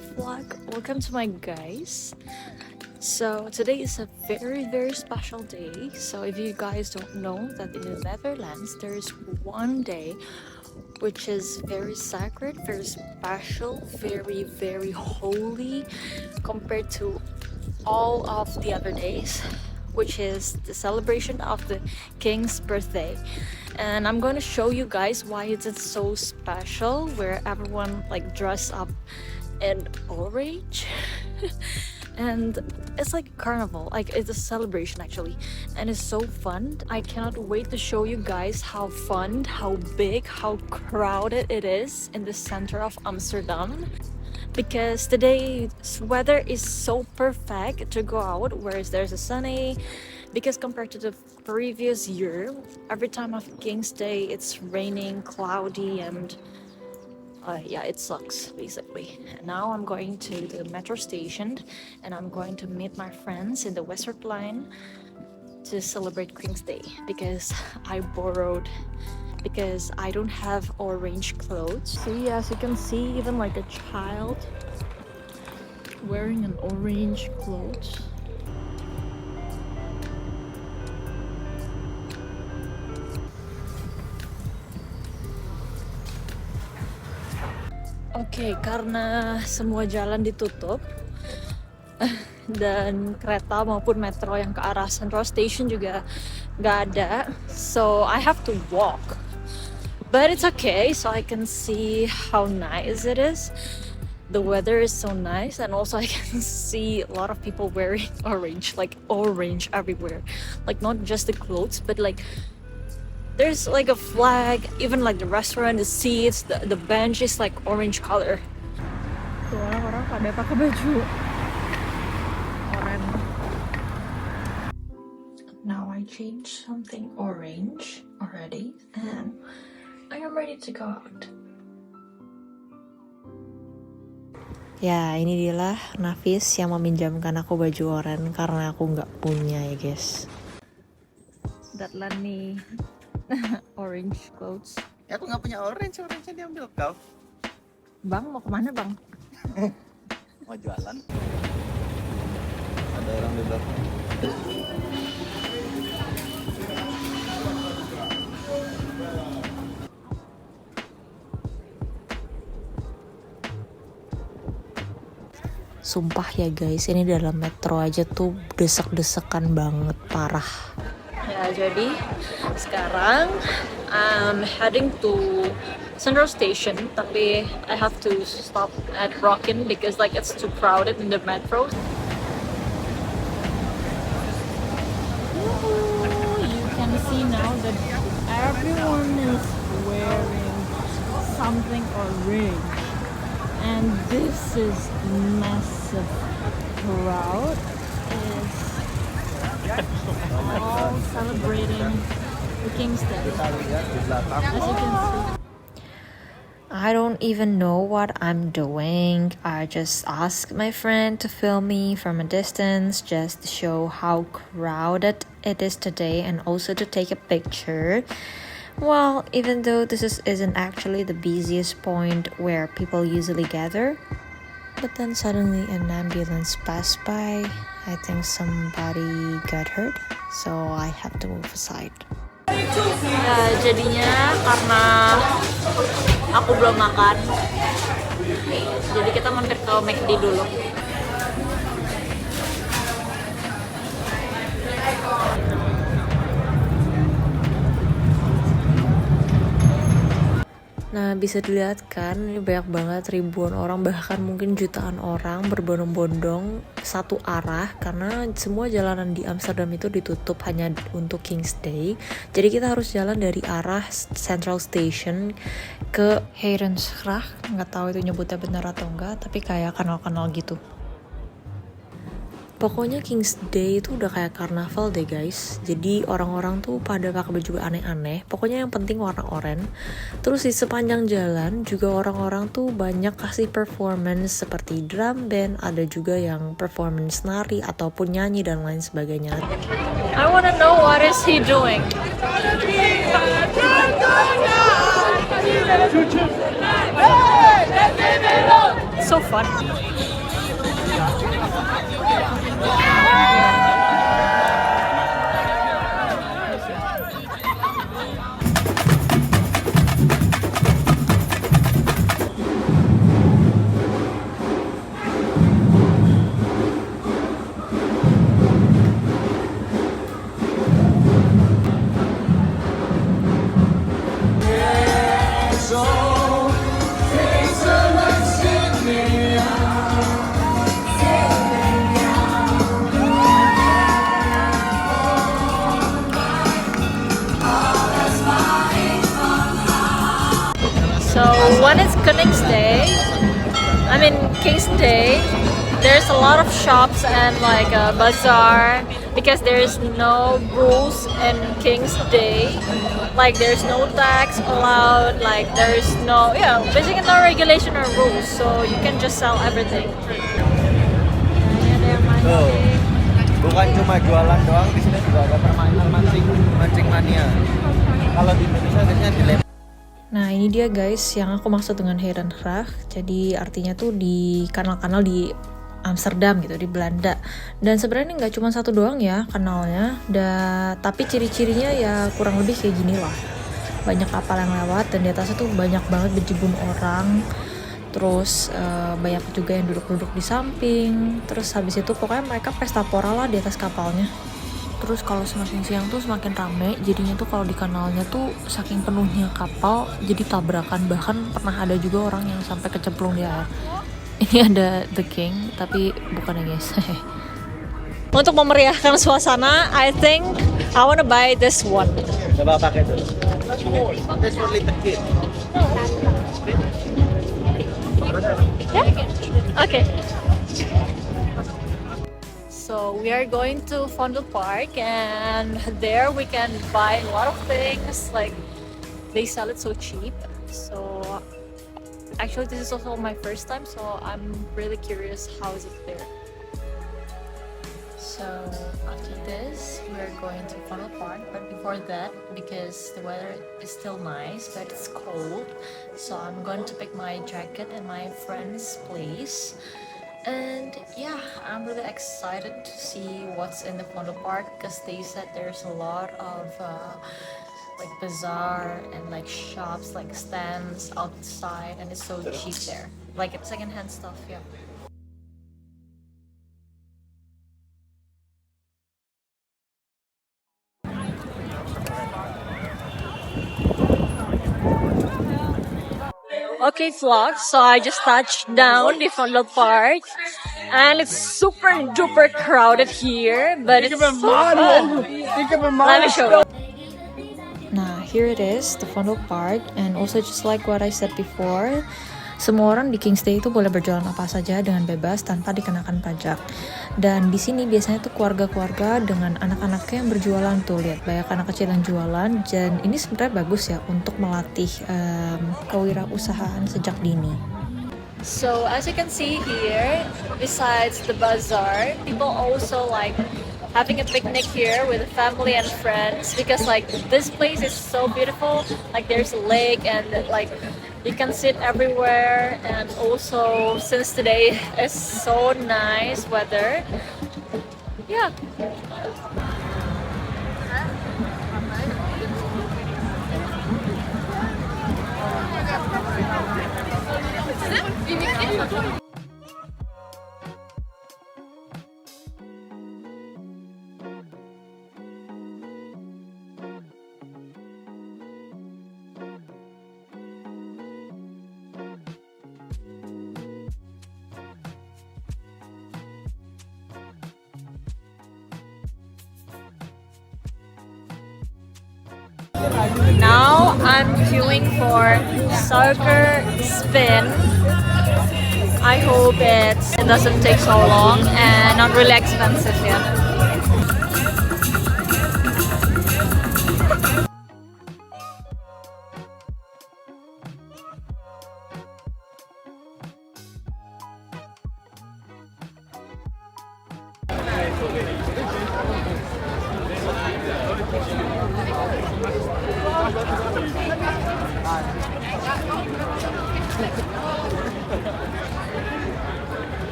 vlog, welcome to my guys. So today is a very special day. So if you guys don't know that in the Netherlands there's one day which is very sacred, very special, very holy compared to all of the other days, which is the celebration of the king's birthday. And I'm going to show you guys why it's so special, where everyone like dress up in orange and it's like a carnival, like it's a celebration actually, and it's so fun. I cannot wait to show you guys how fun, how big, how crowded it is in the center of Amsterdam, because today's weather is so perfect to go out, whereas there's a sunny, because compared to the previous year, every time of King's Day it's raining, cloudy, and yeah, it sucks basically. And now I'm going to the metro station and I'm going to meet my friends in the Western line to celebrate King's Day, because I don't have orange clothes. See, as you can see, even like a child wearing an orange clothes. Oke, karena semua jalan ditutup dan kereta maupun metro yang ke arah Central Station juga nggak ada, so I have to walk. But it's okay, so I can see how nice it is. The weather is so nice, and also I can see a lot of people wearing orange, like orange everywhere. Like not just the clothes, but like there's like a flag, even like the restaurant, the seats, the bench is like orange color. Tuh orang-orang pada pakai baju oranye. Now I changed something orange already and I am ready to go out. Ya, ini dialah Nafis yang meminjamkan aku baju oranye karena aku nggak punya ya guys. Datlan nih orange clothes. Ya aku nggak punya orange diambil kau. Bang mau kemana bang? Mau jualan? Ada orang di belakang. Sumpah ya guys, ini dalam metro aja tuh desek-desekan banget, parah. Ya, jadi sekarang I'm heading to Central Station, tapi I have to stop at Rockin because like it's too crowded in the metro. You can see now that everyone is wearing something orange, and this is massive crowd. All celebrating the King's Day. As you can see. I don't even know what I'm doing. I just asked my friend to film me from a distance just to show how crowded it is today and also to take a picture. Well, even though isn't actually the busiest point where people usually gather, but then suddenly an ambulance passed by. I think somebody got hurt, so I have to move aside. Ya, jadinya karena aku belum makan, jadi kita mampir ke McD dulu. Nah, bisa dilihat kan, ini banyak banget, ribuan orang, bahkan mungkin jutaan orang berbondong-bondong satu arah, karena semua jalanan di Amsterdam itu ditutup hanya untuk King's Day. Jadi kita harus jalan dari arah Central Station ke Herenstraat, nggak tahu itu nyebutnya benar atau enggak, tapi kayak kanal-kanal gitu. Pokoknya King's Day itu udah kayak karnaval deh guys. Jadi orang-orang tuh pada pakai baju aneh-aneh. Pokoknya yang penting warna oranye. Terus di sepanjang jalan juga orang-orang tuh banyak kasih performance seperti drum band. Ada juga yang performance nari ataupun nyanyi dan lain sebagainya. I wanna know what is he doing. So fun. So when it's King's Day, King's Day, there's a lot of shops and like a bazaar because there's no rules in King's Day. Like there's no tax allowed, like there's no, basically no regulation or rules. So you can just sell everything. Tuh, bukan cuma jualan doang, di sini juga ada permainan mancing mania. Kalau di Indonesia biasanya dilempar. Nah ini dia guys yang aku maksud dengan Herengracht. Jadi artinya tuh di kanal-kanal di Amsterdam gitu, di Belanda. Dan sebenarnya nggak cuma satu doang ya kanalnya, tapi ciri-cirinya ya kurang lebih kayak gini lah. Banyak kapal yang lewat dan di atasnya tuh banyak banget berjibun orang. Terus banyak juga yang duduk-duduk di samping. Terus habis itu pokoknya mereka pesta pora lah di atas kapalnya. Terus kalau semakin siang tuh semakin rame, jadinya tuh kalau di kanalnya tuh saking penuhnya kapal jadi tabrakan, bahkan pernah ada juga orang yang sampai kecemplung di air. Ini ada The King, tapi bukan ya guys. Untuk memeriahkan suasana, I think I wanna buy this one. Coba pakai tuh. That's for little kid. Yeah? Okay. So we are going to Fondle Park, and there we can buy a lot of things. Like they sell it so cheap. So actually, this is also my first time, so I'm really curious how is it there. So after this, we are going to Fondle Park. But before that, because the weather is still nice, but it's cold, so I'm going to pick my jacket at my friend's place. And yeah, I'm really excited to see what's in the Fondle Park because they said there's a lot of like bazaar and like shops, like stands outside, and it's so cheap there, like it's secondhand stuff. Yeah. Okay, vlog. So I just touched down the Fondle Park, and it's super duper crowded here, but it's so fun. Let me show you. Nah, here it is, the Fondle Park, and also just like what I said before, semua orang di King's Day itu boleh berjualan apa saja dengan bebas tanpa dikenakan pajak. Dan di sini biasanya tuh keluarga-keluarga dengan anak-anaknya yang berjualan tuh, lihat banyak anak kecil yang jualan, dan ini sebenarnya bagus ya untuk melatih kewirausahaan sejak dini. So as you can see here, besides the bazaar, people also like having a picnic here with family and friends because like this place is so beautiful. Like there's a lake and like you can sit everywhere, and also since today is so nice weather, yeah. Now I'm queuing for soccer spin. I hope it doesn't take so long and not really expensive yet.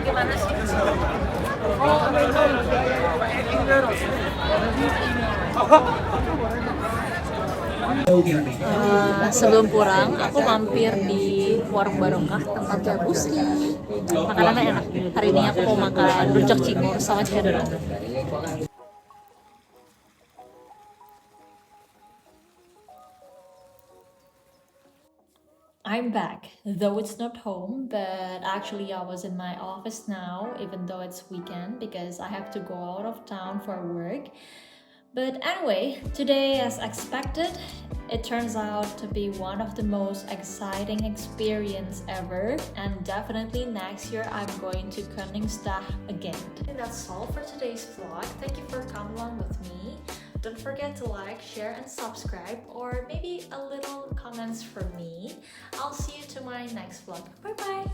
Gimana sih? Sebelum pulang, aku mampir di warung barokah tempatnya Gusti. Makanannya enak. Hari ini aku mau makan rujak cingur sama cendol. I'm back, though it's not home, but actually I was in my office now, even though it's weekend, because I have to go out of town for work. But anyway, today, as expected, it turns out to be one of the most exciting experience ever, and definitely next year I'm going to Koningsdag again. And that's all for today's vlog. Thank you for coming along with me. Don't forget to like, share, and subscribe, or maybe a little comments from me. I'll see you to my next vlog. Bye bye!